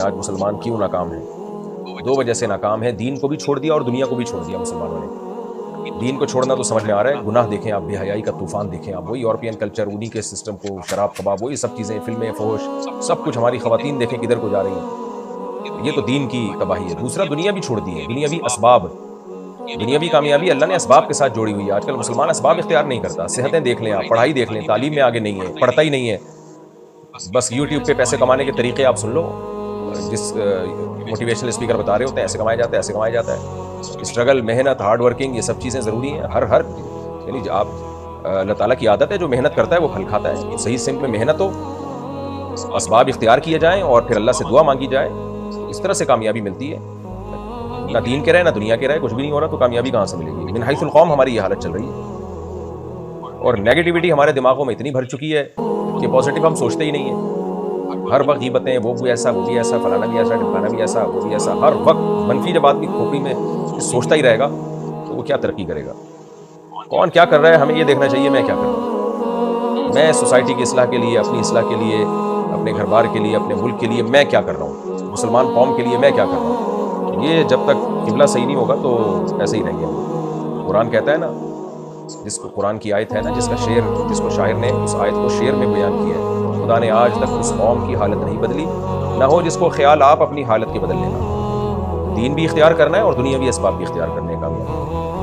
آج مسلمان کیوں ناکام ہیں؟ دو وجہ سے ناکام ہے، دین کو بھی چھوڑ دیا اور دنیا کو بھی چھوڑ دیا مسلمانوں نے۔ دین کو چھوڑنا تو سمجھ میں آ رہا ہے، گناہ دیکھیں آپ، بے حیائی کا طوفان دیکھیں آپ، وہی یورپین کلچر، انہی کے سسٹم کو، شراب کباب، وہی سب چیزیں، فلمیں، فحش، سب کچھ۔ ہماری خواتین دیکھیں کدھر کو جا رہی ہیں، یہ تو دین کی تباہی ہے۔ دوسرا، دنیا بھی چھوڑ دی ہے، دنیاوی اسباب، دنیاوی کامیابی اللہ نے اسباب کے ساتھ جوڑی ہوئی ہے۔ آج کل مسلمان اسباب اختیار نہیں کرتا، صحتیں دیکھ لیں آپ، پڑھائی دیکھ لیں، تعلیم میں آگے نہیں ہے، پڑھتا ہی نہیں ہے، بس یوٹیوب پہ پیسے کمانے کے طریقے آپ سن لو، جس موٹیویشنل اسپیکر بتا رہے ہوتے ہیں ایسے کمایا جاتا ہے، ایسے کمایا جاتا ہے۔ اسٹرگل، محنت، ہارڈ ورکنگ، یہ سب چیزیں ضروری ہیں۔ ہر یعنی آپ، اللہ تعالیٰ کی عادت ہے جو محنت کرتا ہے وہ پھل کھاتا ہے۔ صحیح سمت میں محنت ہو، اسباب اختیار کیے جائیں اور پھر اللہ سے دعا مانگی جائے، اس طرح سے کامیابی ملتی ہے۔ نہ دین کے رہے نہ دنیا کے رہے، کچھ بھی نہیں ہو رہا تو کامیابی کہاں سے ملے گی؟ من حیث القوم ہماری یہ حالت چل رہی ہے، اور نیگیٹیوٹی ہمارے دماغوں میں اتنی بھر چکی ہے کہ پازیٹیو ہم سوچتے ہی نہیں ہیں۔ ہر وقت غیبتیں، وہ بھی ایسا، وہ بھی ایسا، فلانا بھی ایسا، ڈمکانا بھی ایسا، وہ بھی ایسا، ہر وقت منفی۔ جب آدمی کھوپڑی میں سوچتا ہی رہے گا تو وہ کیا ترقی کرے گا؟ کون کیا کر رہا ہے ہمیں یہ دیکھنا چاہیے، میں کیا کر رہا ہوں، میں سوسائٹی کی اصلاح کے لیے، اپنی اصلاح کے لیے، اپنے گھر بار کے لیے، اپنے ملک کے لیے میں کیا کر رہا ہوں، مسلمان قوم کے لیے میں کیا کر رہا ہوں۔ یہ جب تک قبلہ صحیح نہیں ہوگا تو ایسے ہی رہیں گے ہم۔ قرآن کہتا ہے نا، جس کو قرآن کی آیت ہے نا، جس کو شاعر نے اس آیت کو شعر میں بیان کیا ہے، خدا نے آج تک اس قوم کی حالت نہیں بدلی، نہ ہو جس کو خیال آپ اپنی حالت کے بدل لینا۔ دین بھی اختیار کرنا ہے اور دنیا بھی اسباب بھی اختیار کرنے کا کامیاب۔